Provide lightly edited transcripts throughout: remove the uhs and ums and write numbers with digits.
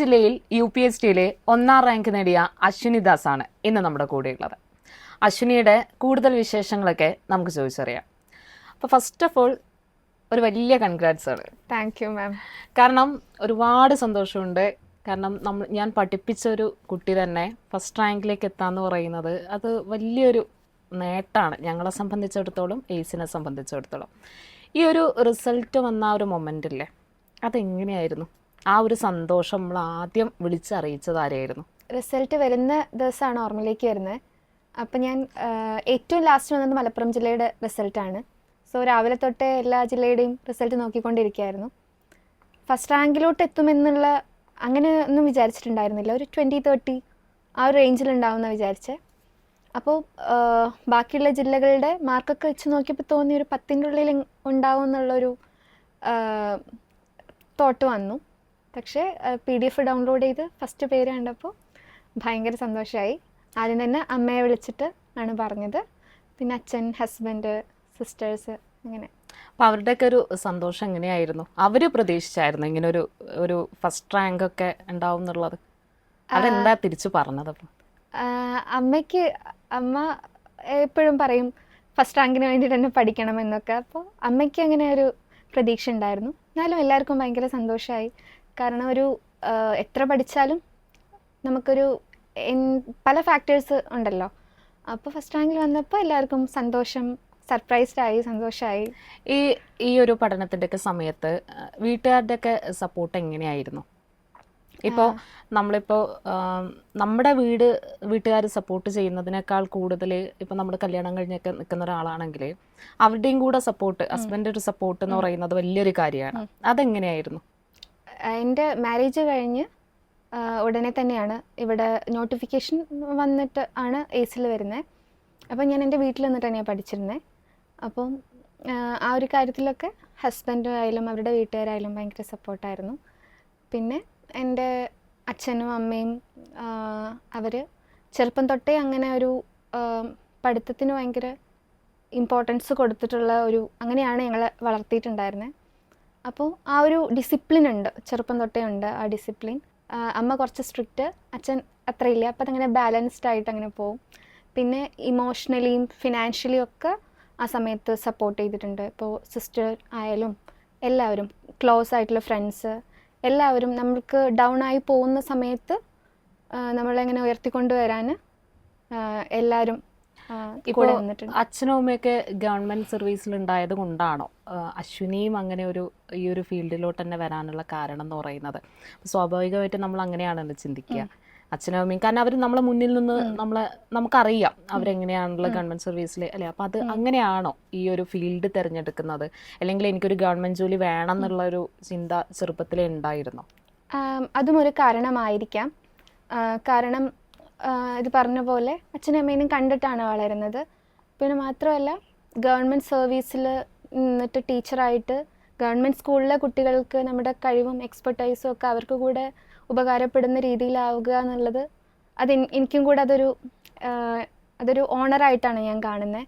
ജില്ലയിൽ UPSCയിലെ 1ാം റാങ്ക് നേടിയ അശ്വിനി ദാസ് ആണ് ഇന്ന് നമ്മുടെ കൂടെയുള്ളത്. അശ്വിനിയുടെ കൂടുതൽ വിശേഷങ്ങളൊക്കെ നമുക്ക് ചോദിച്ചറിയാം. അപ്പോൾ ഫസ്റ്റ് ഓഫ് ഓൾ ഒരു വലിയ കൺഗ്രാറ്റ്സ് ആണ്. Thank you ma'am. കാരണം ഒരുപാട് സന്തോഷമുണ്ട്. കാരണം ഞാൻ പഠിപ്പിച്ച ഒരു കുട്ടി തന്നെ ഫസ്റ്റ് റാങ്കിലേക്ക് എത്താന്ന് പറയുന്നത് അത് വലിയൊരു നേട്ടമാണ് ഞങ്ങളെ സംബന്ധിച്ചിടത്തോളം, എയ്സിനെ സംബന്ധിച്ചിടത്തോളം. ഈ ഒരു റിസൾട്ട് വന്ന ആ ഒരു മൊമെൻ്റില്ലേ, അതെങ്ങനെയായിരുന്നു? ആ ഒരു സന്തോഷം നമ്മൾ ആദ്യം വിളിച്ചറിയിച്ചത് ആരെയായിരുന്നു? റിസൾട്ട് വരുന്ന ദിവസമാണ് ഓർമ്മയിലേക്ക് വരുന്നത്. അപ്പം ഞാൻ ഏറ്റവും ലാസ്റ്റ് വന്നത് മലപ്പുറം ജില്ലയുടെ റിസൾട്ടാണ്. സോ രാവിലെ തൊട്ടേ എല്ലാ ജില്ലയുടെയും റിസൾട്ട് നോക്കിക്കൊണ്ടിരിക്കുകയായിരുന്നു. ഫസ്റ്റ് റാങ്കിലോട്ട് എത്തുമെന്നുള്ള അങ്ങനെ ഒന്നും വിചാരിച്ചിട്ടുണ്ടായിരുന്നില്ല. ഒരു 20-30 ആ ഒരു റേഞ്ചിലുണ്ടാവുമെന്ന് വിചാരിച്ചേ. അപ്പോൾ ബാക്കിയുള്ള ജില്ലകളുടെ മാർക്കൊക്കെ വെച്ച് നോക്കിയപ്പോൾ തോന്നി ഒരു 10ൻ്റെ ഉള്ളിൽ ഉണ്ടാവും എന്നുള്ളൊരു തോട്ട് വന്നു. പക്ഷേ PDF ഡൗൺലോഡ് ചെയ്ത് ഫസ്റ്റ് പേര് കണ്ടപ്പോൾ ഭയങ്കര സന്തോഷമായി. ആദ്യം തന്നെ അമ്മയെ വിളിച്ചിട്ട് ആണ് പറഞ്ഞത്. പിന്നെ അച്ഛൻ, ഹസ്ബൻഡ്, സിസ്റ്റേഴ്സ്, അങ്ങനെ. അപ്പോൾ അവരുടെയൊക്കെ ഒരു സന്തോഷം എങ്ങനെയായിരുന്നു? അവർ പ്രതീക്ഷിച്ചായിരുന്നു ഇങ്ങനെ ഒരു ഫസ്റ്റ് റാങ്ക് ഒക്കെ ഉണ്ടാവും എന്നുള്ളത്? അതെന്താ തിരിച്ചു പറഞ്ഞത്? അപ്പം അമ്മ എപ്പോഴും പറയും ഫസ്റ്റ് റാങ്കിന് വേണ്ടിയിട്ട് തന്നെ പഠിക്കണം എന്നൊക്കെ. അപ്പോൾ അമ്മയ്ക്ക് അങ്ങനെ ഒരു പ്രതീക്ഷ ഉണ്ടായിരുന്നു. എന്നാലും എല്ലാവർക്കും ഭയങ്കര സന്തോഷമായി. കാരണം എത്ര പഠിച്ചാലും നമുക്കൊരു പല ഫാക്ടേഴ്സ് ഉണ്ടല്ലോ. അപ്പോൾ ഫസ്റ്റ് റാങ്കിൽ വന്നപ്പോൾ എല്ലാവർക്കും സന്തോഷം, സർപ്രൈസ്ഡായി, സന്തോഷമായി. ഈ ഒരു പഠനത്തിൻ്റെയൊക്കെ സമയത്ത് വീട്ടുകാരുടെയൊക്കെ സപ്പോർട്ട് എങ്ങനെയായിരുന്നു? ഇപ്പോൾ നമ്മളിപ്പോൾ നമ്മുടെ വീട്ടുകാർ സപ്പോർട്ട് ചെയ്യുന്നതിനേക്കാൾ കൂടുതൽ ഇപ്പോൾ നമ്മൾ കല്യാണം കഴിഞ്ഞൊക്കെ നിൽക്കുന്ന ഒരാളാണെങ്കിൽ അവരുടെയും കൂടെ സപ്പോർട്ട്, ഹസ്ബൻഡ് ഒരു സപ്പോർട്ട് എന്ന് പറയുന്നത് വലിയൊരു കാര്യമാണ്. അതെങ്ങനെയായിരുന്നു? എൻ്റെ മാരേജ് കഴിഞ്ഞ് ഉടനെ തന്നെയാണ് ഇവിടെ നോട്ടിഫിക്കേഷൻ വന്നിട്ട് ആണ് എയ്സിൽ വരുന്നത്. അപ്പം ഞാൻ എൻ്റെ വീട്ടിൽ നിന്നിട്ട് തന്നെയാണ് പഠിച്ചിരുന്നത്. അപ്പം ആ ഒരു കാര്യത്തിലൊക്കെ ഹസ്ബൻഡായാലും അവരുടെ വീട്ടുകാരായാലും ഭയങ്കര സപ്പോർട്ടായിരുന്നു. പിന്നെ എൻ്റെ അച്ഛനും അമ്മയും അവർ ചെറുപ്പം തൊട്ടേ അങ്ങനെ ഒരു പഠിത്തത്തിന് ഭയങ്കര ഇമ്പോർട്ടൻസ് കൊടുത്തിട്ടുള്ള അങ്ങനെയാണ് ഞങ്ങളെ വളർത്തിയിട്ടുണ്ടായിരുന്നത്. അപ്പോൾ ആ ഒരു ഡിസിപ്ലിൻ ഉണ്ട്, ചെറുപ്പം തൊട്ടേ ഉണ്ട് ആ ഡിസിപ്ലിൻ. അമ്മ കുറച്ച് സ്ട്രിക്റ്റ്, അച്ഛൻ അത്രയില്ല. അപ്പോൾ അതങ്ങനെ ബാലൻസ്ഡ് ആയിട്ട് അങ്ങനെ പോവും. പിന്നെ ഇമോഷണലിയും ഫിനാൻഷ്യലിയും ഒക്കെ ആ സമയത്ത് സപ്പോർട്ട് ചെയ്തിട്ടുണ്ട്. ഇപ്പോൾ സിസ്റ്റർ ആയാലും എല്ലാവരും, ക്ലോസ് ആയിട്ടുള്ള ഫ്രണ്ട്സ് എല്ലാവരും നമ്മൾക്ക് ഡൗൺ ആയി പോകുന്ന സമയത്ത് നമ്മളെങ്ങനെ ഉയർത്തിക്കൊണ്ടുവരാൻ എല്ലാവരും ഇപ്പോൾ അച്ഛനും അമ്മയൊക്കെ ഗവൺമെൻറ് സർവീസിലുണ്ടായത് കൊണ്ടാണോ അശ്വിനിയും അങ്ങനെ ഈ ഒരു ഫീൽഡിലോട്ട് തന്നെ വരാനുള്ള കാരണം എന്ന് പറയുന്നത്? സ്വാഭാവികമായിട്ട് നമ്മൾ അങ്ങനെയാണല്ലോ ചിന്തിക്കുക, അച്ഛനും അമ്മയും. കാരണം അവർ നമ്മളെ മുന്നിൽ നിന്ന് നമുക്കറിയാം അവരെങ്ങനെയാണല്ലോ ഗവൺമെൻറ് സർവീസിൽ അല്ലേ. അപ്പോൾ അത് അങ്ങനെയാണോ ഈ ഒരു ഫീൽഡ് തിരഞ്ഞെടുക്കുന്നത്? അല്ലെങ്കിൽ എനിക്കൊരു ഗവൺമെൻറ് ജോലി വേണം എന്നുള്ളൊരു ചിന്ത ചെറുപ്പത്തിലേ ഉണ്ടായിരുന്നോ? അതും ഒരു കാരണമായിരിക്കാം. കാരണം ഇത് പറഞ്ഞ പോലെ അച്ഛനും അമ്മേനും കണ്ടിട്ടാണ് വളരുന്നത്. പിന്നെ മാത്രമല്ല ഗവൺമെൻറ് സർവീസിൽ നിന്നിട്ട് ടീച്ചറായിട്ട് ഗവൺമെൻറ് സ്കൂളിലെ കുട്ടികൾക്ക് നമ്മുടെ കഴിവും എക്സ്പെർട്ടൈസും ഒക്കെ അവർക്ക് കൂടെ ഉപകാരപ്പെടുന്ന രീതിയിലാവുക എന്നുള്ളത് എനിക്കും കൂടെ അതൊരു ഓണറായിട്ടാണ് ഞാൻ കാണുന്നത്.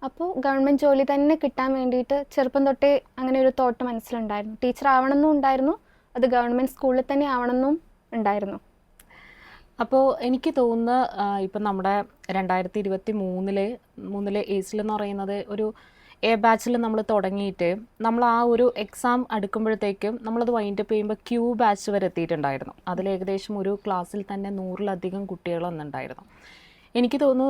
അപ്പോൾ ഗവൺമെൻറ് ജോലി തന്നെ കിട്ടാൻ വേണ്ടിയിട്ട് ചെറുപ്പം തൊട്ടേ അങ്ങനെ ഒരു തോട്ട് മനസ്സിലുണ്ടായിരുന്നു. ടീച്ചർ ആവണമെന്നും ഉണ്ടായിരുന്നു, അത് ഗവൺമെൻറ് സ്കൂളിൽ തന്നെ ആവണമെന്നും ഉണ്ടായിരുന്നു. അപ്പോൾ എനിക്ക് തോന്നുന്നു ഇപ്പം നമ്മുടെ 2023 എയ്സിലെന്ന് പറയുന്നത് ഒരു എ ബാച്ചിൽ നമ്മൾ തുടങ്ങിയിട്ട് നമ്മൾ ആ ഒരു എക്സാം അടുക്കുമ്പോഴത്തേക്കും നമ്മളത് വൈൻഡപ്പ് ചെയ്യുമ്പോൾ ക്യൂ ബാച്ച് വരെ എത്തിയിട്ടുണ്ടായിരുന്നു. അതിൽ ഏകദേശം ഒരു ക്ലാസ്സിൽ തന്നെ 100-ലധികം കുട്ടികൾ വന്നിട്ടുണ്ടായിരുന്നു. എനിക്ക് തോന്നുന്നു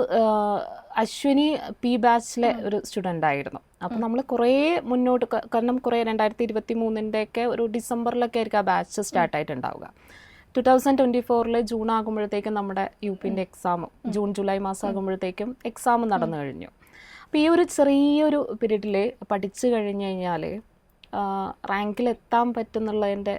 അശ്വിനി P ബാച്ചിലെ ഒരു സ്റ്റുഡൻ്റ് ആയിരുന്നു. അപ്പോൾ നമ്മൾ കുറേ മുന്നോട്ട്, കാരണം കുറേ 2023 ഒരു ഡിസംബറിലൊക്കെ ആയിരിക്കും ആ ബാച്ച് സ്റ്റാർട്ടായിട്ടുണ്ടാവുക. 2024 ജൂൺ ആകുമ്പോഴത്തേക്കും നമ്മുടെ UPൻ്റെ എക്സാമും, ജൂലൈ മാസം ആകുമ്പോഴത്തേക്കും എക്സാം നടന്നു കഴിഞ്ഞു. അപ്പോൾ ഈ ഒരു ചെറിയൊരു പീരീഡിൽ പഠിച്ചു കഴിഞ്ഞ് കഴിഞ്ഞാൽ റാങ്കിലെത്താൻ പറ്റുന്നുള്ളതിൻ്റെ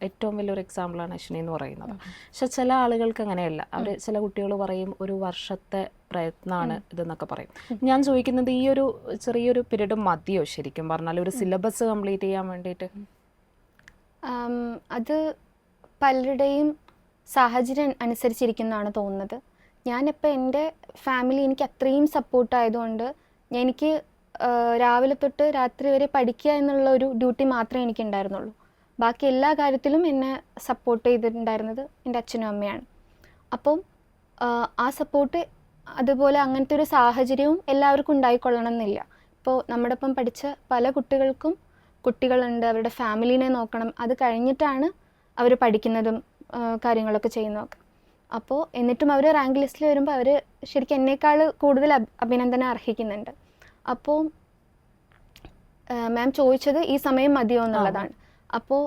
ഏറ്റവും വലിയൊരു എക്സാമ്പിളാണ് അശ്വിനി എന്ന് പറയുന്നത്. പക്ഷെ ചില ആളുകൾക്ക് അങ്ങനെയല്ല. ചില കുട്ടികൾ പറയും 1 വർഷത്തെ പ്രയത്നമാണ് ഇതെന്നൊക്കെ പറയും. ഞാൻ ചോദിക്കുന്നത് ഈ ഒരു ചെറിയൊരു പീരീഡ് മതിയോ ശരിക്കും പറഞ്ഞാൽ ഒരു സിലബസ് കംപ്ലീറ്റ് ചെയ്യാൻ വേണ്ടിയിട്ട്? അത് പലരുടെയും സാഹചര്യം അനുസരിച്ചിരിക്കുന്നതാണ് തോന്നുന്നത്. ഞാനിപ്പോൾ എൻ്റെ ഫാമിലി എനിക്ക് അത്രയും സപ്പോർട്ടായതുകൊണ്ട് എനിക്ക് രാവിലെ തൊട്ട് രാത്രി വരെ പഠിക്കുക എന്നുള്ളൊരു ഡ്യൂട്ടി മാത്രമേ എനിക്കുണ്ടായിരുന്നുള്ളൂ. ബാക്കി എല്ലാ കാര്യത്തിലും എന്നെ സപ്പോർട്ട് ചെയ്തിട്ടുണ്ടായിരുന്നത് എൻ്റെ അച്ഛനും അമ്മയാണ്. അപ്പം ആ സപ്പോർട്ട് അതുപോലെ അങ്ങനത്തെ ഒരു സാഹചര്യവും എല്ലാവർക്കും ഉണ്ടായിക്കൊള്ളണം എന്നില്ല. ഇപ്പോൾ നമ്മുടെ ഒപ്പം പഠിച്ച പല കുട്ടികളുണ്ട്, അവരുടെ ഫാമിലീനെ നോക്കണം, അത് കഴിഞ്ഞിട്ടാണ് അവർ പഠിക്കുന്നതും കാര്യങ്ങളൊക്കെ ചെയ്യുന്നതൊക്കെ. അപ്പോൾ എന്നിട്ടും അവർ റാങ്ക് ലിസ്റ്റിൽ വരുമ്പോൾ അവർ ശരിക്കും എന്നേക്കാൾ കൂടുതൽ അഭിനന്ദനം അർഹിക്കുന്നുണ്ട്. അപ്പോൾ മാം ചോദിച്ചത് ഈ സമയം മതിയോ എന്നുള്ളതാണ്. അപ്പോൾ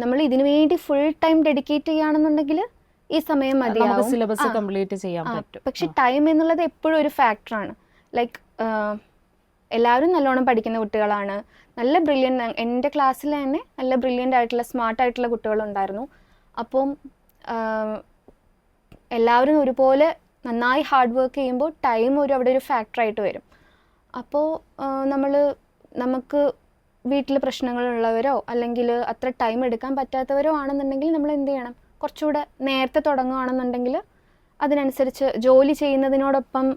നമ്മൾ ഇതിനു വേണ്ടി ഫുൾ ടൈം ഡെഡിക്കേറ്റ് ചെയ്യുകയാണെന്നുണ്ടെങ്കിൽ ഈ സമയം മതിയാവും, സിലബസ് കംപ്ലീറ്റ് ചെയ്യാൻ പറ്റും. പക്ഷെ ടൈം എന്നുള്ളത് എപ്പോഴും ഒരു ഫാക്ടറാണ്. ലൈക്ക് എല്ലാവരും നല്ലോണം പഠിക്കുന്ന കുട്ടികളാണ്, നല്ല ബ്രില്യൻ്റ്, എൻ്റെ ക്ലാസ്സിൽ തന്നെ നല്ല ബ്രില്യൻ്റ് ആയിട്ടുള്ള സ്മാർട്ടായിട്ടുള്ള കുട്ടികളുണ്ടായിരുന്നു. അപ്പം എല്ലാവരും ഒരുപോലെ നന്നായി ഹാർഡ് വർക്ക് ചെയ്യുമ്പോൾ ടൈം അവിടെ ഒരു ഫാക്ടറായിട്ട് വരും. അപ്പോൾ നമുക്ക് വീട്ടിൽ പ്രശ്നങ്ങളുള്ളവരോ അല്ലെങ്കിൽ അത്ര ടൈം എടുക്കാൻ പറ്റാത്തവരോ ആണെന്നുണ്ടെങ്കിൽ നമ്മൾ എന്ത് ചെയ്യണം, കുറച്ചുകൂടെ നേരത്തെ തുടങ്ങുകയാണെന്നുണ്ടെങ്കിൽ അതിനനുസരിച്ച് ജോലി ചെയ്യുന്നതിനോടൊപ്പം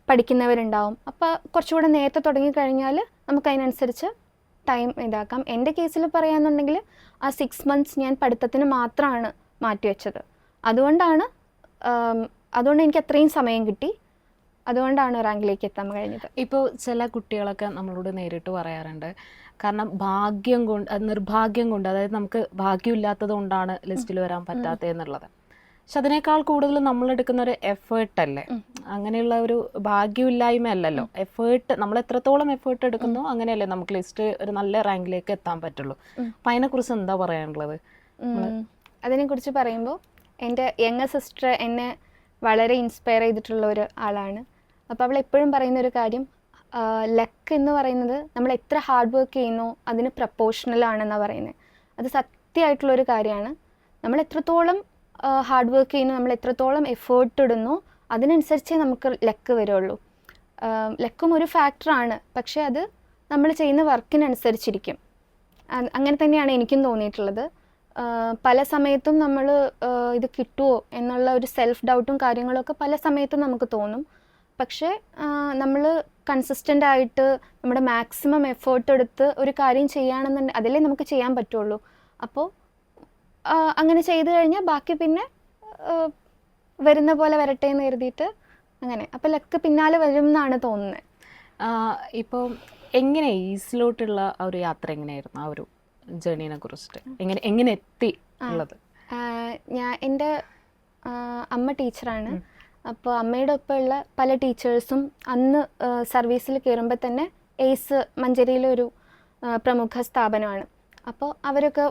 പഠിക്കുന്നവരുണ്ടാവും. അപ്പോൾ കുറച്ചുകൂടെ നേരത്തെ തുടങ്ങിക്കഴിഞ്ഞാൽ നമുക്കതിനനുസരിച്ച് ടൈം ഇതാക്കാം. എൻ്റെ കേസിൽ പറയുകയാണെന്നുണ്ടെങ്കിൽ ആ 6 months ഞാൻ പഠിത്തത്തിന് മാത്രമാണ് മാറ്റിവെച്ചത്. അതുകൊണ്ട് എനിക്ക് അത്രയും സമയം കിട്ടി. അതുകൊണ്ടാണ് റാങ്കിലേക്ക് എത്താൻ കഴിഞ്ഞത്. ഇപ്പോൾ ചില കുട്ടികളൊക്കെ നമ്മളോട് നേരിട്ട് പറയാറുണ്ട്, കാരണം നിർഭാഗ്യം കൊണ്ട്, അതായത് നമുക്ക് ഭാഗ്യമില്ലാത്തത് കൊണ്ടാണ് ലിസ്റ്റിൽ വരാൻ പറ്റാത്തത് എന്നുള്ളത്. പക്ഷെ അതിനേക്കാൾ കൂടുതൽ നമ്മളെടുക്കുന്ന ഒരു എഫേർട്ട് അല്ലേ, അങ്ങനെയുള്ള ഒരു ഭാഗ്യമില്ലായ്മ അല്ലല്ലോ. എഫേർട്ട്, നമ്മൾ എത്രത്തോളം എഫേർട്ട് എടുക്കുന്നോ അങ്ങനെയല്ലേ നമുക്ക് ലിസ്റ്റ് ഒരു നല്ല റാങ്കിലേക്ക് എത്താൻ പറ്റുള്ളൂ. അപ്പം അതിനെക്കുറിച്ച് എന്താ പറയാനുള്ളത്? അതിനെക്കുറിച്ച് പറയുമ്പോൾ എൻ്റെ യങ്ങർ സിസ്റ്റർ എന്നെ വളരെ ഇൻസ്പയർ ചെയ്തിട്ടുള്ള ഒരു ആളാണ്. അപ്പോൾ അവൾ എപ്പോഴും പറയുന്നൊരു കാര്യം, ലക്ക് എന്ന് പറയുന്നത് നമ്മൾ എത്ര ഹാർഡ് വർക്ക് ചെയ്യുന്നോ അതിന് പ്രപ്പോർഷണൽ ആണെന്നാണ് പറയുന്നത്. അത് സത്യമായിട്ടുള്ളൊരു കാര്യമാണ്. നമ്മൾ എത്രത്തോളം ഹാർഡ് വർക്ക് ചെയ്യുന്നു, നമ്മൾ എത്രത്തോളം എഫേർട്ട് ഇടുന്നു, അതിനനുസരിച്ചേ നമുക്ക് ലക്ക് വരുള്ളൂ. ലക്കും ഒരു ഫാക്ടറാണ്, പക്ഷേ അത് നമ്മൾ ചെയ്യുന്ന വർക്കിനനുസരിച്ചിരിക്കും. അങ്ങനെ തന്നെയാണ് എനിക്കും തോന്നിയിട്ടുള്ളത്. പല സമയത്തും നമ്മൾ ഇത് കിട്ടുമോ എന്നുള്ള ഒരു സെൽഫ് ഡൗട്ടും കാര്യങ്ങളൊക്കെ പല സമയത്തും നമുക്ക് തോന്നും. പക്ഷേ നമ്മൾ കൺസിസ്റ്റൻ്റ് ആയിട്ട് നമ്മുടെ മാക്സിമം എഫേർട്ട് എടുത്ത് ഒരു കാര്യം ചെയ്യുകയാണെന്നുണ്ടെങ്കിൽ അതിലേ നമുക്ക് ചെയ്യാൻ പറ്റുള്ളൂ. അപ്പോൾ അങ്ങനെ ചെയ്തു കഴിഞ്ഞാൽ ബാക്കി പിന്നെ വരുന്ന പോലെ വരട്ടെ എന്ന് കരുതിയിട്ട് അങ്ങനെ. അപ്പോൾ ലക്ക് പിന്നാലെ വരും എന്നാണ് തോന്നുന്നത്. ഇപ്പോൾ എങ്ങനെ ഈസിലോട്ടുള്ള ആ ഒരു യാത്ര എങ്ങനെയായിരുന്നു, ആ ഒരു ജേർണീനെ കുറിച്ചിട്ട് എങ്ങനെ എത്തി ഉള്ളത്? എൻ്റെ അമ്മ ടീച്ചറാണ്. അപ്പോൾ അമ്മയുടെ ഒപ്പമുള്ള പല ടീച്ചേഴ്സും അന്ന് സർവീസിൽ കയറുമ്പോൾ തന്നെ എയ്സ് മഞ്ചേരിയിലൊരു പ്രമുഖ സ്ഥാപനമാണ്. അപ്പോൾ അവരൊക്കെ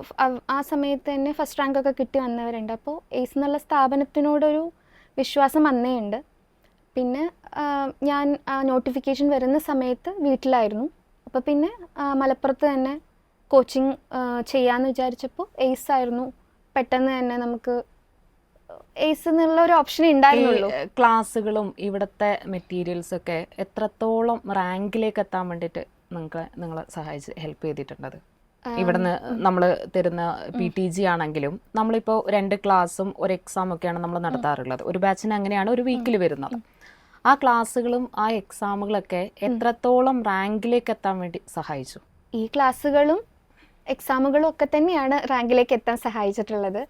ആ സമയത്ത് തന്നെ ഫസ്റ്റ് റാങ്കൊക്കെ കിട്ടി വന്നവരുണ്ട്. അപ്പോൾ എയ്സ് എന്നുള്ള സ്ഥാപനത്തിനോടൊരു വിശ്വാസം വന്നേ ഉണ്ട്. പിന്നെ ഞാൻ നോട്ടിഫിക്കേഷൻ വരുന്ന സമയത്ത് വീട്ടിലായിരുന്നു. അപ്പോൾ പിന്നെ മലപ്പുറത്ത് തന്നെ കോച്ചിങ് ചെയ്യാമെന്ന് വിചാരിച്ചപ്പോൾ എയ്സ് ആയിരുന്നു പെട്ടെന്ന് തന്നെ നമുക്ക് എയ്സ് എന്നുള്ള ഒരു ഓപ്ഷൻ ഉണ്ടായിരുന്നുള്ളൂ. ക്ലാസ്സുകളും ഇവിടുത്തെ മെറ്റീരിയൽസൊക്കെ എത്രത്തോളം റാങ്കിലേക്ക് എത്താൻ വേണ്ടിയിട്ട് നിങ്ങളെ സഹായിച്ച് ഹെൽപ്പ് ചെയ്തിട്ടുണ്ടത്? ഇവിടുന്ന് നമ്മൾ തരുന്ന PTG ആണെങ്കിലും നമ്മളിപ്പോൾ 2 ക്ലാസ്സും ഒരു എക്സാം ഒക്കെയാണ് നമ്മൾ നടത്താറുള്ളത്. ഒരു ബാച്ചിന് അങ്ങനെയാണ് ഒരു വീക്കിൽ വരുന്നത്. ആ ക്ലാസ്സുകളും ആ എക്സാമുകളൊക്കെ എത്രത്തോളം റാങ്കിലേക്ക് എത്താൻ വേണ്ടി സഹായിച്ചു? ഈ ക്ലാസ്സുകളും എക്സാമുകളും ഒക്കെ തന്നെയാണ് റാങ്കിലേക്ക് എത്താൻ സഹായിച്ചിട്ടുള്ളത്.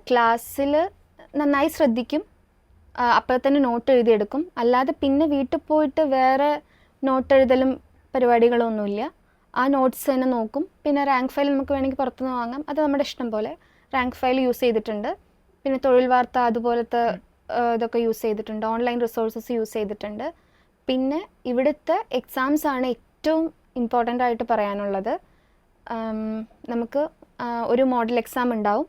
ക്ലാസ്സിൽ നന്നായി ശ്രദ്ധിക്കും, അപ്പോൾ തന്നെ നോട്ട് എഴുതിയെടുക്കും. അല്ലാതെ പിന്നെ വീട്ടിൽ പോയിട്ട് വേറെ നോട്ട് എഴുതലും പരിപാടികളൊന്നുമില്ല. ആ നോട്ട്സ് തന്നെ നോക്കും. പിന്നെ റാങ്ക് ഫയൽ നമുക്ക് വേണമെങ്കിൽ പുറത്തുനിന്ന് വാങ്ങാം, അത് നമ്മുടെ ഇഷ്ടം പോലെ. റാങ്ക് ഫയൽ യൂസ് ചെയ്തിട്ടുണ്ട്. പിന്നെ തൊഴിൽ വാർത്ത അതുപോലത്തെ ഇതൊക്കെ യൂസ് ചെയ്തിട്ടുണ്ട്. ഓൺലൈൻ റിസോഴ്സസ് യൂസ് ചെയ്തിട്ടുണ്ട്. പിന്നെ ഇവിടുത്തെ എക്സാംസ് ആണ് ഏറ്റവും ഇമ്പോർട്ടൻ്റ് ആയിട്ട് പറയാനുള്ളത്. നമുക്ക് ഒരു മോഡൽ എക്സാം ഉണ്ടാവും.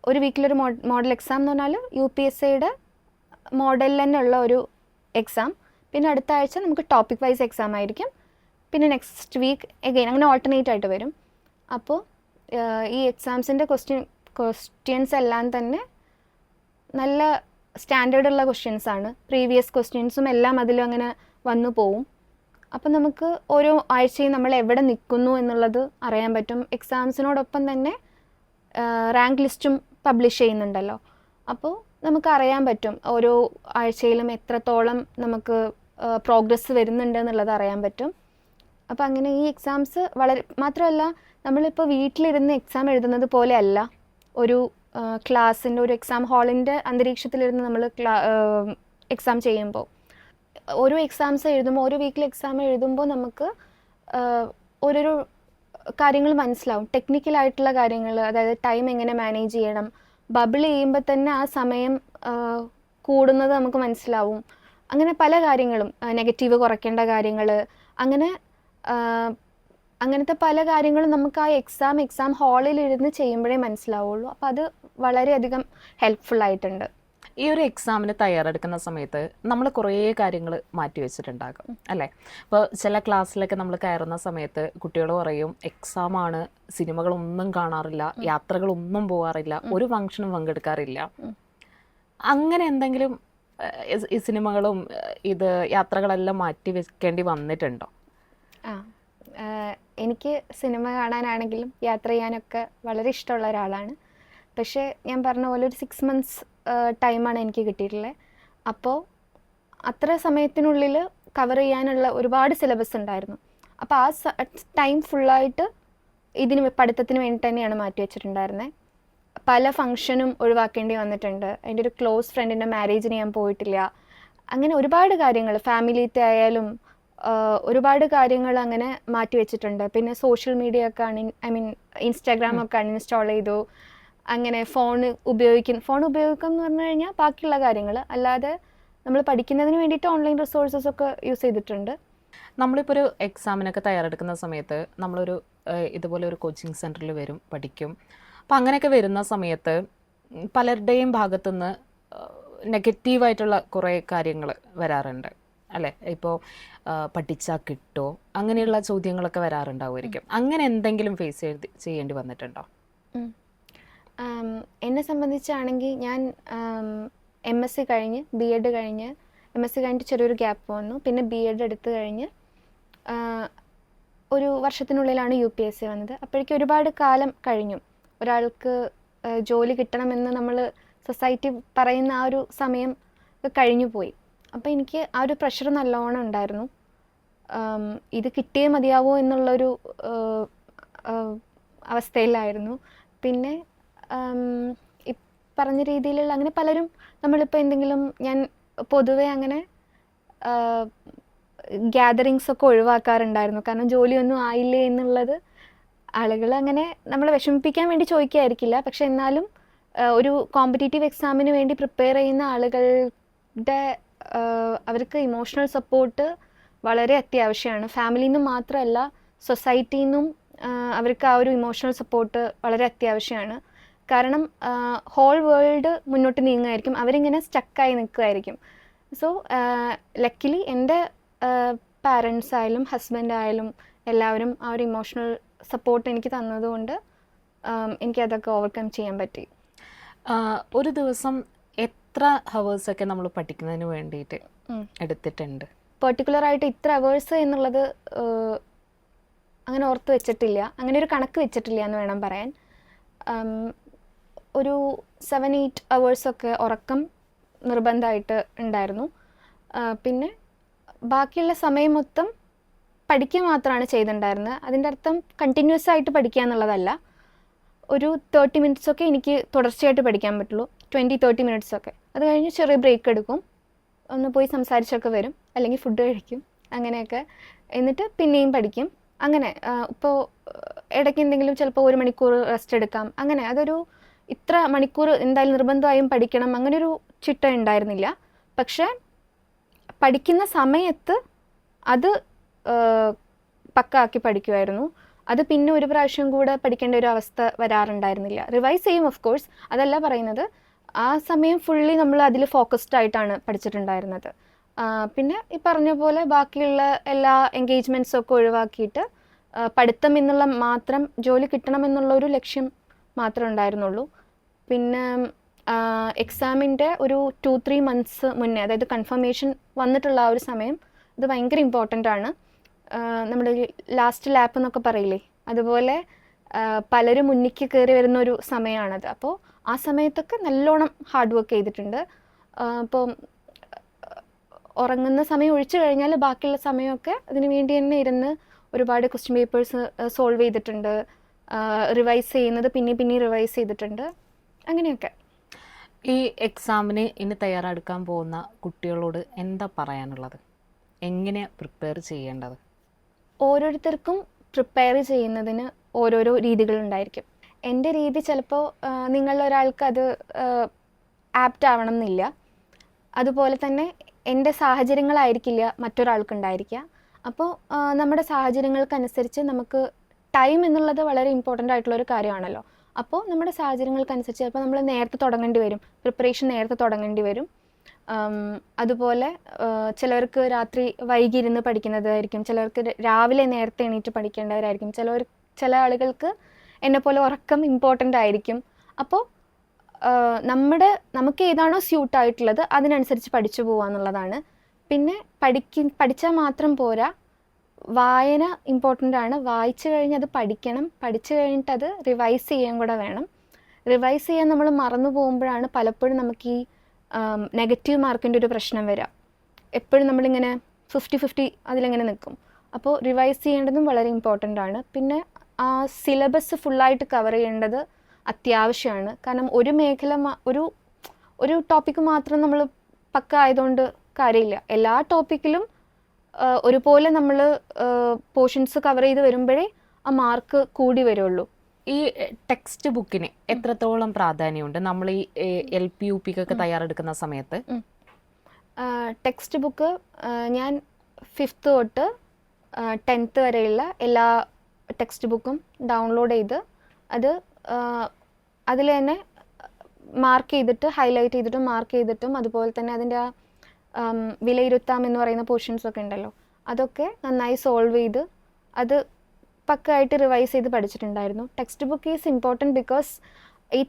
ഒരു വീക്കിലൊരു മോഡൽ എക്സാം എന്ന് പറഞ്ഞാൽ UPSCയുടെ മോഡലിൽ തന്നെ ഉള്ള ഒരു എക്സാം. പിന്നെ അടുത്ത ആഴ്ച നമുക്ക് ടോപ്പിക് വൈസ് എക്സാം ആയിരിക്കും. പിന്നെ നെക്സ്റ്റ് വീക്ക് എഗെയിൻ അങ്ങനെ ഓൾട്ടർനേറ്റ് ആയിട്ട് വരും. അപ്പോൾ ഈ എക്സാംസിൻ്റെ ക്വസ്റ്റ്യൻസ് എല്ലാം തന്നെ നല്ല സ്റ്റാൻഡേർഡുള്ള ക്വസ്റ്റ്യൻസാണ്. പ്രീവിയസ് ക്വസ്റ്റ്യൻസും എല്ലാം അതിലും അങ്ങനെ വന്നു പോവും. അപ്പം നമുക്ക് ഓരോ ആഴ്ചയും നമ്മൾ എവിടെ നിൽക്കുന്നു എന്നുള്ളത് അറിയാൻ പറ്റും. എക്സാംസിനോടൊപ്പം തന്നെ റാങ്ക് ലിസ്റ്റും പബ്ലിഷ് ചെയ്യുന്നുണ്ടല്ലോ. അപ്പോൾ നമുക്ക് അറിയാൻ പറ്റും ഓരോ ആഴ്ചയിലും എത്രത്തോളം നമുക്ക് പ്രോഗ്രസ് വരുന്നുണ്ട് എന്നുള്ളത് അറിയാൻ പറ്റും. അപ്പോൾ അങ്ങനെ ഈ എക്സാംസ് മാത്രമല്ല നമ്മളിപ്പോൾ വീട്ടിലിരുന്ന് എക്സാം എഴുതുന്നത് പോലെ അല്ല ഒരു ക്ലാസ്സിൻ്റെ ഒരു എക്സാം ഹാളിൻ്റെ അന്തരീക്ഷത്തിലിരുന്ന് നമ്മൾ എക്സാം ചെയ്യുമ്പോൾ. ഓരോ എക്സാംസ് എഴുതുമ്പോൾ, ഓരോ വീക്കിൽ എക്സാം എഴുതുമ്പോൾ നമുക്ക് ഓരോരോ കാര്യങ്ങൾ മനസ്സിലാവും. ടെക്നിക്കലായിട്ടുള്ള കാര്യങ്ങൾ, അതായത് ടൈം എങ്ങനെ മാനേജ് ചെയ്യണം, ബബിൾ ചെയ്യുമ്പോൾ തന്നെ ആ സമയം കൂടുന്നത് നമുക്ക് മനസ്സിലാവും. അങ്ങനെ പല കാര്യങ്ങളും, നെഗറ്റീവ് കുറയ്ക്കേണ്ട കാര്യങ്ങൾ, അങ്ങനെ അങ്ങനത്തെ പല കാര്യങ്ങളും നമുക്ക് ആ എക്സാം ഹാളിലിരുന്ന് ചെയ്യുമ്പോഴേ മനസ്സിലാവുള്ളൂ. അപ്പോൾ അത് വളരെയധികം ഹെൽപ്ഫുൾ ആയിട്ടുണ്ട്. ഈ ഒരു എക്സാമിന് തയ്യാറെടുക്കുന്ന സമയത്ത് നമ്മൾ കുറേ കാര്യങ്ങൾ മാറ്റി വെച്ചിട്ടുണ്ടാകും അല്ലേ? ഇപ്പോൾ ചില ക്ലാസ്സിലൊക്കെ നമ്മൾ കയറുന്ന സമയത്ത് കുട്ടികൾ പറയും എക്സാമാണ്, സിനിമകളൊന്നും കാണാറില്ല, യാത്രകളൊന്നും പോകാറില്ല, ഒരു ഫംഗ്ഷനും പങ്കെടുക്കാറില്ല. അങ്ങനെ എന്തെങ്കിലും ഈ സിനിമകളും ഇത് യാത്രകളെല്ലാം മാറ്റി വെക്കേണ്ടി വന്നിട്ടുണ്ടോ? എനിക്ക് സിനിമ കാണാനാണെങ്കിലും യാത്ര ചെയ്യാനൊക്കെ വളരെ ഇഷ്ടമുള്ള ഒരാളാണ്. പക്ഷേ ഞാൻ പറഞ്ഞ പോലെ ഒരു 6 months ടൈമാണ് എനിക്ക് കിട്ടിയിട്ടുള്ളത്. അപ്പോൾ അത്ര സമയത്തിനുള്ളിൽ കവർ ചെയ്യാനുള്ള ഒരുപാട് സിലബസ് ഉണ്ടായിരുന്നു. അപ്പോൾ ആ ടൈം ഫുള്ളായിട്ട് പഠിത്തത്തിന് വേണ്ടി തന്നെയാണ് മാറ്റി വെച്ചിട്ടുണ്ടായിരുന്നത്. പല ഫംഗ്ഷനും ഒഴിവാക്കേണ്ടി വന്നിട്ടുണ്ട്. എൻ്റെ ഒരു ക്ലോസ് ഫ്രണ്ടിൻ്റെ മാരേജിന് ഞാൻ പോയിട്ടില്ല. അങ്ങനെ ഒരുപാട് കാര്യങ്ങൾ, ഫാമിലിത്തെ ആയാലും ഒരുപാട് കാര്യങ്ങൾ അങ്ങനെ മാറ്റി വെച്ചിട്ടുണ്ട്. പിന്നെ സോഷ്യൽ മീഡിയ ഒക്കെ ഇൻസ്റ്റാഗ്രാമൊക്കെ അൺഇൻസ്റ്റാൾ ചെയ്തു. അങ്ങനെ ഫോൺ ഉപയോഗിക്കുക എന്ന് പറഞ്ഞു കഴിഞ്ഞാൽ ബാക്കിയുള്ള കാര്യങ്ങൾ അല്ലാതെ നമ്മൾ പഠിക്കുന്നതിന് വേണ്ടിയിട്ട് ഓൺലൈൻ റിസോഴ്സസ് ഒക്കെ യൂസ് ചെയ്തിട്ടുണ്ട്. നമ്മളിപ്പോൾ ഒരു എക്സാമിനൊക്കെ തയ്യാറെടുക്കുന്ന സമയത്ത് നമ്മളൊരു ഇതുപോലെ ഒരു കോച്ചിങ് സെൻറ്ററിൽ വരും, പഠിക്കും. അപ്പം അങ്ങനെയൊക്കെ വരുന്ന സമയത്ത് പലരുടെയും ഭാഗത്തുനിന്ന് നെഗറ്റീവായിട്ടുള്ള കുറേ കാര്യങ്ങൾ വരാറുണ്ട് അല്ലേ? ഇപ്പോൾ പഠിച്ചാൽ കിട്ടുമോ, അങ്ങനെയുള്ള ചോദ്യങ്ങളൊക്കെ വരാറുണ്ടാവുമായിരിക്കും. അങ്ങനെ എന്തെങ്കിലും ഫേസ് ചെയ്യേണ്ടി വന്നിട്ടുണ്ടോ? എന്നെ സംബന്ധിച്ചാണെങ്കിൽ ഞാൻ MSc കഴിഞ്ഞ് B.Ed കഴിഞ്ഞ്, MSc കഴിഞ്ഞിട്ട് ചെറിയൊരു ഗ്യാപ്പ് വന്നു. പിന്നെ B.Ed എടുത്ത് കഴിഞ്ഞ് ഒരു വർഷത്തിനുള്ളിലാണ് UPSC വന്നത്. അപ്പോഴേക്കും ഒരുപാട് കാലം കഴിഞ്ഞു. ഒരാൾക്ക് ജോലി കിട്ടണമെന്ന് നമ്മൾ സൊസൈറ്റി പറയുന്ന ആ ഒരു സമയം കഴിഞ്ഞു പോയി. അപ്പോൾ എനിക്ക് ആ ഒരു പ്രഷർ നല്ലോണം ഉണ്ടായിരുന്നു. ഇത് കിട്ടിയേ മതിയാവോ എന്നുള്ളൊരു അവസ്ഥയിലായിരുന്നു. പിന്നെ ഈ പറഞ്ഞ രീതിയിലുള്ള അങ്ങനെ പലരും, നമ്മളിപ്പോൾ എന്തെങ്കിലും, ഞാൻ പൊതുവെ അങ്ങനെ ഗ്യാതറിങ്സ് ഒക്കെ ഒഴിവാക്കാറുണ്ടായിരുന്നു. കാരണം ജോലിയൊന്നും ആയില്ലേ എന്നുള്ളത് ആളുകൾ അങ്ങനെ നമ്മളെ വിഷമിപ്പിക്കാൻ വേണ്ടി ചോദിക്കായിരിക്കില്ല. പക്ഷെ എന്നാലും ഒരു കോമ്പറ്റീറ്റീവ് എക്സാമിന് വേണ്ടി പ്രിപ്പയർ ചെയ്യുന്ന ആളുകളുടെ അവർക്ക് ഇമോഷണൽ സപ്പോർട്ട് വളരെ അത്യാവശ്യമാണ്. ഫാമിലിയിൽ നിന്നും മാത്രമല്ല, സൊസൈറ്റിയിൽ നിന്നും അവർക്ക് ആ ഒരു ഇമോഷണൽ സപ്പോർട്ട് വളരെ അത്യാവശ്യമാണ്. കാരണം ഹോൾ വേൾഡ് മുന്നോട്ട് നീങ്ങുമായിരിക്കും, അവരിങ്ങനെ സ്റ്റക്കായി നിൽക്കുമായിരിക്കും. സോ ലക്കിലി എൻ്റെ പാരൻസ് ആയാലും ഹസ്ബൻഡ് ആയാലും എല്ലാവരും ആ ഒരു ഇമോഷണൽ സപ്പോർട്ട് എനിക്ക് തന്നതുകൊണ്ട് എനിക്കതൊക്കെ ഓവർകം ചെയ്യാൻ പറ്റി. ഒരു ദിവസം എത്ര ഹവേഴ്സൊക്കെ നമ്മൾ പഠിക്കുന്നതിന് വേണ്ടിയിട്ട് എടുത്തിട്ടുണ്ട്? പെർട്ടിക്കുലറായിട്ട് ഇത്ര അവേഴ്സ് എന്നുള്ളത് അങ്ങനെ ഓർത്ത് വെച്ചിട്ടില്ല, അങ്ങനെ ഒരു കണക്ക് വെച്ചിട്ടില്ല എന്ന് വേണം പറയാൻ. ഒരു 7-8 അവേഴ്സൊക്കെ ഉറക്കം നിർബന്ധമായിട്ട് ഉണ്ടായിരുന്നു. പിന്നെ ബാക്കിയുള്ള സമയം മൊത്തം പഠിക്കുക മാത്രമാണ് ചെയ്തിട്ടുണ്ടായിരുന്നത്. അതിൻ്റെ അർത്ഥം കണ്ടിന്യൂസ് ആയിട്ട് പഠിക്കുക എന്നുള്ളതല്ല. ഒരു 30 minutes ഒക്കെ എനിക്ക് തുടർച്ചയായിട്ട് പഠിക്കാൻ പറ്റുള്ളൂ, 20-30 minutes ഒക്കെ. അത് കഴിഞ്ഞ് ചെറിയ ബ്രേക്ക് എടുക്കും, ഒന്ന് പോയി സംസാരിച്ചൊക്കെ വരും, അല്ലെങ്കിൽ ഫുഡ് കഴിക്കും, അങ്ങനെയൊക്കെ. എന്നിട്ട് പിന്നെയും പഠിക്കും. അങ്ങനെ ഇപ്പോൾ ഇടയ്ക്ക് എന്തെങ്കിലും ചിലപ്പോൾ 1 മണിക്കൂർ റെസ്റ്റ് എടുക്കാം, അങ്ങനെ. അതൊരു ഇത്ര മണിക്കൂർ എന്തായാലും നിർബന്ധമായും പഠിക്കണം അങ്ങനെയൊരു ചിട്ട ഉണ്ടായിരുന്നില്ല. പക്ഷേ പഠിക്കുന്ന സമയത്ത് അത് പക്കാക്കി പഠിക്കുമായിരുന്നു. അത് പിന്നെ ഒരു പ്രാവശ്യം കൂടെ പഠിക്കേണ്ട ഒരു അവസ്ഥ വരാറുണ്ടായിരുന്നില്ല. റിവൈസ് ചെയ്യും ഓഫ് കോഴ്സ്, അതല്ല പറയുന്നത്. ആ സമയം ഫുള്ളി നമ്മൾ അതിൽ ഫോക്കസ്ഡ് ആയിട്ടാണ് പഠിച്ചിട്ടുണ്ടായിരുന്നത്. പിന്നെ ഈ പറഞ്ഞ പോലെ ബാക്കിയുള്ള എല്ലാ എൻഗേജ്മെൻറ്റ്സും ഒക്കെ ഒഴിവാക്കിയിട്ട് പഠിത്തം എന്നുള്ള മാത്രം, ജോലി കിട്ടണമെന്നുള്ള ഒരു ലക്ഷ്യം മാത്രമേ ഉണ്ടായിരുന്നുള്ളൂ. പിന്നെ എക്സാമിൻ്റെ ഒരു 2-3 months മുന്നേ, അതായത് കൺഫർമേഷൻ വന്നിട്ടുള്ള ആ ഒരു സമയം, ഇത് ഭയങ്കര ഇമ്പോർട്ടൻ്റ് ആണ്. നമ്മുടെ ലാസ്റ്റ് ലാപ്പ് എന്നൊക്കെ പറയില്ലേ, അതുപോലെ പലരും മുന്നിക്ക് കയറി വരുന്ന ഒരു സമയമാണത്. അപ്പോൾ ആ സമയത്തൊക്കെ നല്ലോണം ഹാർഡ് വർക്ക് ചെയ്തിട്ടുണ്ട്. അപ്പോൾ ഉറങ്ങുന്ന സമയം ഒഴിച്ചു കഴിഞ്ഞാൽ ബാക്കിയുള്ള സമയമൊക്കെ അതിന് വേണ്ടി തന്നെ ഇരുന്ന് ഒരുപാട് ക്വസ്റ്റ്യൻ പേപ്പേഴ്സ് സോൾവ് ചെയ്തിട്ടുണ്ട്. റിവൈസ് ചെയ്യുന്നത് പിന്നെ റിവൈസ് ചെയ്തിട്ടുണ്ട്, അങ്ങനെയൊക്കെ. ഈ എക്സാമിന് ഇനി തയ്യാറെടുക്കാൻ പോകുന്ന കുട്ടികളോട് എന്താ പറയാനുള്ളത്? എങ്ങനെയാണ് പ്രിപ്പയർ ചെയ്യേണ്ടത്? ഓരോരുത്തർക്കും പ്രിപ്പയർ ചെയ്യുന്നതിന് ഓരോരോ രീതികളുണ്ടായിരിക്കും. എൻ്റെ രീതി ചിലപ്പോൾ നിങ്ങളൊരാൾക്ക് അത് ആപ്റ്റ് ആവണം എന്നില്ല. അതുപോലെ തന്നെ എൻ്റെ സാഹചര്യങ്ങളായിരിക്കില്ല മറ്റൊരാൾക്കുണ്ടായിരിക്കുക. അപ്പോൾ നമ്മുടെ സാഹചര്യങ്ങൾക്കനുസരിച്ച് നമുക്ക് ടൈം എന്നുള്ളത് വളരെ ഇമ്പോർട്ടൻ്റ് ആയിട്ടുള്ളൊരു കാര്യമാണല്ലോ. അപ്പോൾ നമ്മുടെ സാഹചര്യങ്ങൾക്കനുസരിച്ച് ചിലപ്പോൾ നമ്മൾ നേരത്തെ തുടങ്ങേണ്ടി വരും, പ്രിപ്പറേഷൻ നേരത്തെ തുടങ്ങേണ്ടി വരും. അതുപോലെ ചിലവർക്ക് രാത്രി വൈകിയിരുന്ന് പഠിക്കുന്നതായിരിക്കും, ചിലവർക്ക് രാവിലെ നേരത്തെ എണീറ്റ് പഠിക്കേണ്ടവരായിരിക്കും, ചില ആളുകൾക്ക് എന്നെപ്പോലെ ഉറക്കം ഇമ്പോർട്ടൻ്റ് ആയിരിക്കും. അപ്പോൾ നമുക്ക് ഏതാണോ സ്യൂട്ടായിട്ടുള്ളത് അതിനനുസരിച്ച് പഠിച്ചു പോകാന്നുള്ളതാണ്. പിന്നെ പഠിച്ചാൽ മാത്രം പോരാ, വായന ഇമ്പോർട്ടൻ്റ് ആണ്. വായിച്ചു കഴിഞ്ഞ് അത് പഠിക്കണം, പഠിച്ചു കഴിഞ്ഞിട്ട് അത് റിവൈസ് ചെയ്യാൻ കൂടെ വേണം. റിവൈസ് ചെയ്യാൻ നമ്മൾ മറന്നു പോകുമ്പോഴാണ് പലപ്പോഴും നമുക്ക് ഈ നെഗറ്റീവ് മാർക്കിൻ്റെ ഒരു പ്രശ്നം വരിക. എപ്പോഴും നമ്മളിങ്ങനെ 50-50 അതിലിങ്ങനെ നിൽക്കും. അപ്പോൾ റിവൈസ് ചെയ്യേണ്ടതും വളരെ ഇമ്പോർട്ടൻ്റ് ആണ്. പിന്നെ ആ സിലബസ് ഫുള്ളായിട്ട് കവർ ചെയ്യേണ്ടത് അത്യാവശ്യമാണ്. കാരണം ഒരു മേഖല ഒരു ടോപ്പിക്ക് മാത്രം നമ്മൾ പക്ക ആയതുകൊണ്ട് കാര്യമില്ല. എല്ലാ ടോപ്പിക്കിലും ഒരുപോലെ നമ്മൾ പോർഷൻസ് കവർ ചെയ്ത് വരുമ്പോഴേ ആ മാർക്ക് കൂടി വരുള്ളൂ. ഈ ടെക്സ്റ്റ് ബുക്കിന് എത്രത്തോളം പ്രാധാന്യമുണ്ട് നമ്മൾ ഈ LP UP ഒക്കെ തയ്യാറെടുക്കുന്ന സമയത്ത്? ടെക്സ്റ്റ് ബുക്ക് ഞാൻ 5th തൊട്ട് 10th വരെയുള്ള എല്ലാ ടെക്സ്റ്റ് ബുക്കും ഡൗൺലോഡ് ചെയ്ത് അത് അതിൽ തന്നെ മാർക്ക് ചെയ്തിട്ട് ഹൈലൈറ്റ് ചെയ്തിട്ടും മാർക്ക് ചെയ്തിട്ടും അതുപോലെ തന്നെ അതിൻ്റെ വിലയിരുത്താം എന്ന് പറയുന്ന പോർഷൻസൊക്കെ ഉണ്ടല്ലോ, അതൊക്കെ നന്നായി സോൾവ് ചെയ്ത് അത് പക്കായിട്ട് റിവൈസ് ചെയ്ത് പഠിച്ചിട്ടുണ്ടായിരുന്നു. Text book is important because ഈ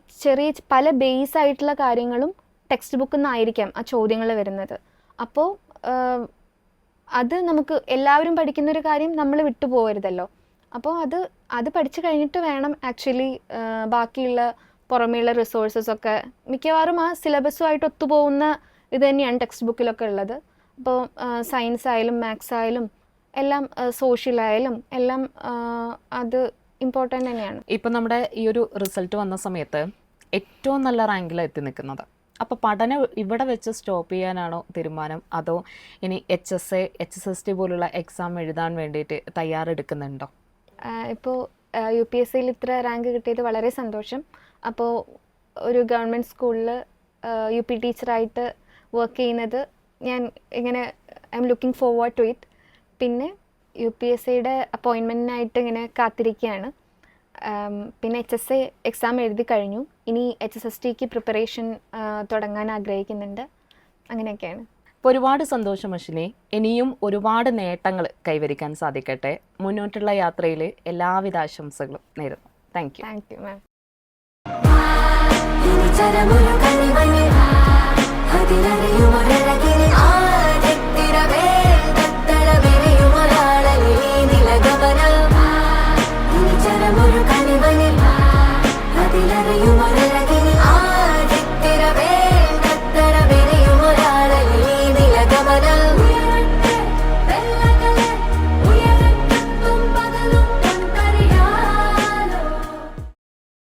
പല ബേസ് ആയിട്ടുള്ള കാര്യങ്ങളും ടെക്സ്റ്റ് ബുക്കിൽ നിന്നായിരിക്കാം ആ ചോദ്യങ്ങൾ വരുന്നത്. അപ്പോൾ അത് നമുക്ക് എല്ലാവരും പഠിക്കുന്നൊരു കാര്യം നമ്മൾ വിട്ടുപോകരുതല്ലോ. അപ്പോൾ അത് പഠിച്ചു കഴിഞ്ഞിട്ട് വേണം ആക്ച്വലി ബാക്കിയുള്ള പുറമേയുള്ള റിസോഴ്സസൊക്കെ മിക്കവാറും ആ സിലബസുമായിട്ട് ഒത്തുപോകുന്ന ഇത് തന്നെയാണ് ടെക്സ്റ്റ് ബുക്കിലൊക്കെ ഉള്ളത്. അപ്പോൾ സയൻസ് ആയാലും മാത്സ് ആയാലും എല്ലാം സോഷ്യലായാലും എല്ലാം അത് ഇമ്പോർട്ടൻ്റ് തന്നെയാണ്. ഇപ്പം നമ്മുടെ ഈ ഒരു റിസൾട്ട് വന്ന സമയത്ത് ഏറ്റവും നല്ല റാങ്കിൽ എത്തി നിൽക്കുന്നത്, അപ്പോൾ പഠനം ഇവിടെ വെച്ച് സ്റ്റോപ്പ് ചെയ്യാനാണോ തീരുമാനം, അതോ ഇനി HSA HSST പോലുള്ള എക്സാം എഴുതാൻ വേണ്ടിയിട്ട് തയ്യാറെടുക്കുന്നുണ്ടോ? ഇപ്പോൾ UPSCയിൽ ഇത്ര റാങ്ക് കിട്ടിയത് വളരെ സന്തോഷം. അപ്പോൾ ഒരു ഗവൺമെൻറ് സ്കൂളിൽ UP ടീച്ചറായിട്ട് വർക്ക് ചെയ്യുന്നത് ഞാൻ ഇങ്ങനെ I am looking forward to it. പിന്നെ UPSCയുടെ അപ്പോയിൻമെൻറ്റിനായിട്ട് ഇങ്ങനെ കാത്തിരിക്കുകയാണ്. പിന്നെ HSA എക്സാം എഴുതി കഴിഞ്ഞു, ഇനി HSSTക്ക് പ്രിപ്പറേഷൻ തുടങ്ങാൻ ആഗ്രഹിക്കുന്നുണ്ട്. അങ്ങനെയൊക്കെയാണ്. ഇപ്പോൾ ഒരുപാട് സന്തോഷം അശ്വിനി, ഇനിയും ഒരുപാട് നേട്ടങ്ങൾ കൈവരിക്കാൻ സാധിക്കട്ടെ. മുന്നോട്ടുള്ള യാത്രയിൽ എല്ലാവിധ ആശംസകളും നേരുന്നു. Thank you ma'am. ിൽ